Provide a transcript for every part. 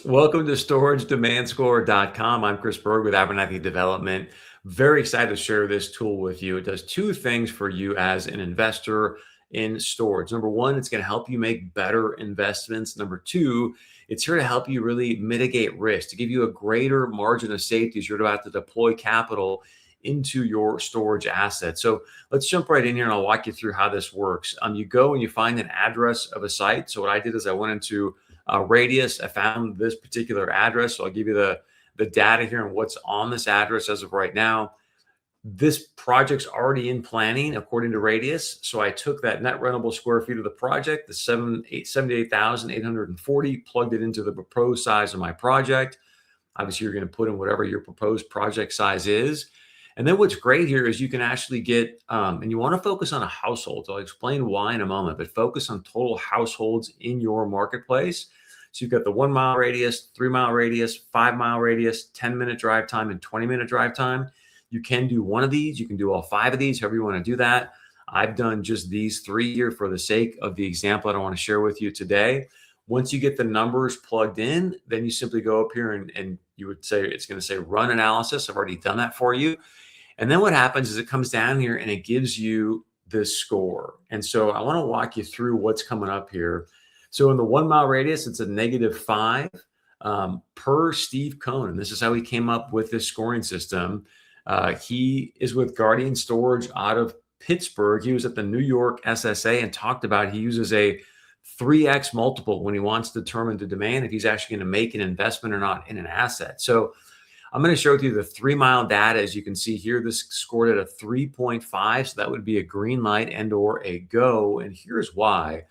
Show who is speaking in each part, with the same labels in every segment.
Speaker 1: Welcome to StorageDemandScore.com. I'm Chris Berg with Abernathy Development. Very excited to share this tool with you. It does two things for you as an investor in storage. Number one, it's going to help you make better investments. Number two, it's here to help you really mitigate risk, to give you a greater margin of safety as you're about to deploy capital into your storage assets. So let's jump right in here and I'll walk you through how this works. You go and you find an address of a site. So what I did is I went into Radius. I found this particular address. So I'll give you the data here and what's on this address as of right now. This project's already in planning according to Radius. So I took that net rentable square feet of the project, the 78,840, plugged it into the proposed size of my project. Obviously, you're going to put in whatever your proposed project size is. And then what's great here is you can actually get, and you want to focus on a household. So I'll explain why in a moment, but focus on total households in your marketplace. So you've got the 1 mile radius, 3 mile radius, 5 mile radius, 10-minute drive time, and 20-minute drive time. You can do one of these. You can do all 5 of these, however you want to do that. I've done just these 3 here for the sake of the example that I want to share with you today. Once you get the numbers plugged in, then you simply go up here and you would say, it's going to say run analysis. I've already done that for you. And then what happens is it comes down here and it gives you this score. And so I want to walk you through what's coming up here. So in the 1 mile radius, it's a -5 per Steve Cohn. And this is how he came up with this scoring system. He is with Guardian Storage out of Pittsburgh. He was at the New York SSA and talked about he uses a 3x multiple when he wants to determine the demand, if he's actually going to make an investment or not in an asset. So I'm going to share with you the 3 mile data. As you can see here, this scored at a 3.5. So that would be a green light and or a go. And here's why.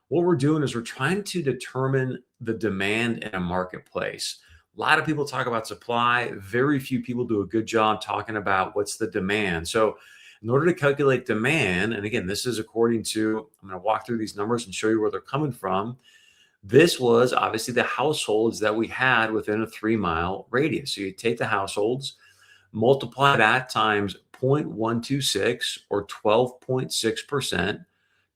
Speaker 1: What we're doing is we're trying to determine the demand in a marketplace. A lot of people talk about supply. Very few people do a good job talking about what's the demand. So in order to calculate demand, and again, this is according to, I'm going to walk through these numbers and show you where they're coming from. This was obviously the households that we had within a 3 mile radius. So you take the households, multiply that times 0.126 or 12.6%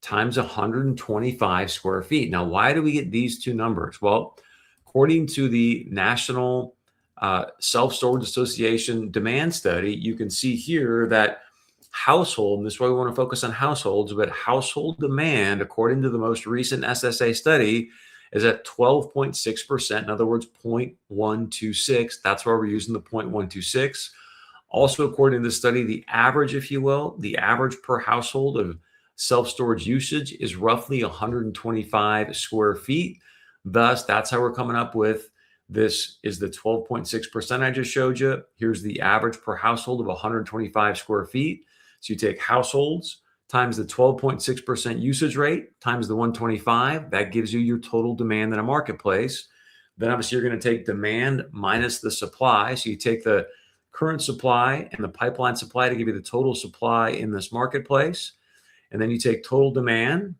Speaker 1: times 125 square feet. Now, why do we get these two numbers? Well, according to the National Self-Storage Association demand study, you can see here that household, and this is why we want to focus on households, but household demand, according to the most recent SSA study, is at 12.6%. In other words, 0.126. That's why we're using the 0.126. Also, according to the study, the average, if you will, the average per household of self-storage usage is roughly 125 square feet. Thus, that's how we're coming up with this is the 12.6% I just showed you. Here's the average per household of 125 square feet. So you take households times the 12.6% usage rate times the 125. That gives you your total demand in a marketplace. Then obviously you're going to take demand minus the supply. So you take the current supply and the pipeline supply to give you the total supply in this marketplace. And then you take total demand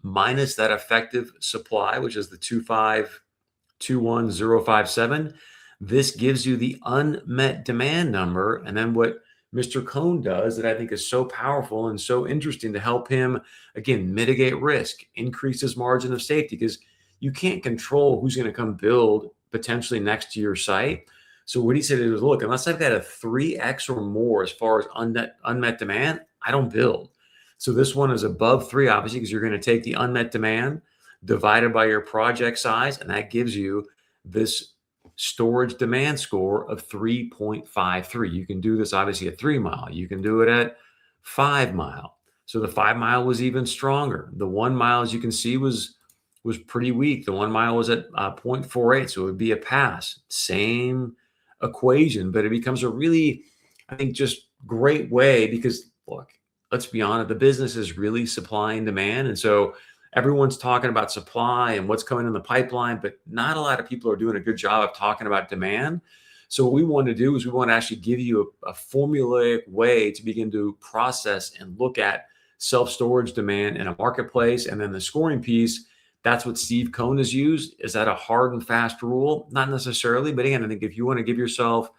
Speaker 1: minus that effective supply, which is the 2521057. This gives you the unmet demand number. And then what Mr. Cohn does that I think is so powerful and so interesting to help him, again, mitigate risk, increase his margin of safety, because you can't control who's going to come build potentially next to your site. So what he said is, look, unless I've got a 3x or more as far as unmet demand, I don't build. So this one is above 3, obviously, because you're going to take the unmet demand divided by your project size, and that gives you this storage demand score of 3.53. You can do this obviously at 3 mile. You can do it at 5 mile. So the 5 mile was even stronger. The 1 mile, as you can see, was pretty weak. The 1 mile was at 0.48, so it would be a pass. Same equation, but it becomes a really, I think, just great way because, look, let's be honest, the business is really supply and demand. And so everyone's talking about supply and what's coming in the pipeline, but not a lot of people are doing a good job of talking about demand. So what we want to do is we want to actually give you a formulaic way to begin to process and look at self-storage demand in a marketplace. And then the scoring piece, that's what Steve Cohn has used. Is that a hard and fast rule? Not necessarily, but again, I think if you want to give yourself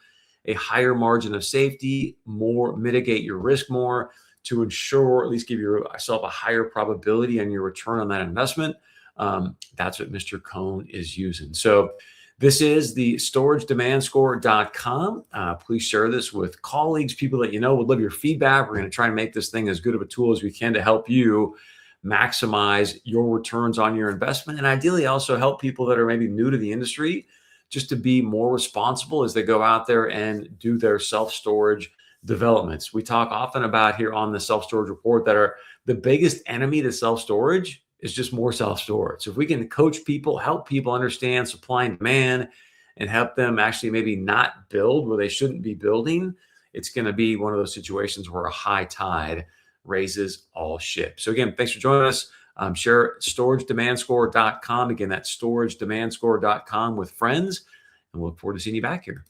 Speaker 1: a higher margin of safety, mitigate your risk more, to ensure, or at least give yourself a higher probability on your return on that investment, that's what Mr. Cohn is using. So This is the StorageDemandScore.com. Please share this with colleagues, people that you know would love your feedback. We're going to try and make this thing as good of a tool as we can to help you maximize your returns on your investment, and ideally also help people that are maybe new to the industry just to be more responsible as they go out there and do their self-storage developments. We talk often about here on the self-storage report that are the biggest enemy to self-storage is just more self-storage. So if we can coach people, help people understand supply and demand, and help them actually maybe not build where they shouldn't be building, it's going to be one of those situations where a high tide raises all ships. So again, thanks for joining us. Share StorageDemandScore.com. Again, that's StorageDemandScore.com with friends, and we'll look forward to seeing you back here.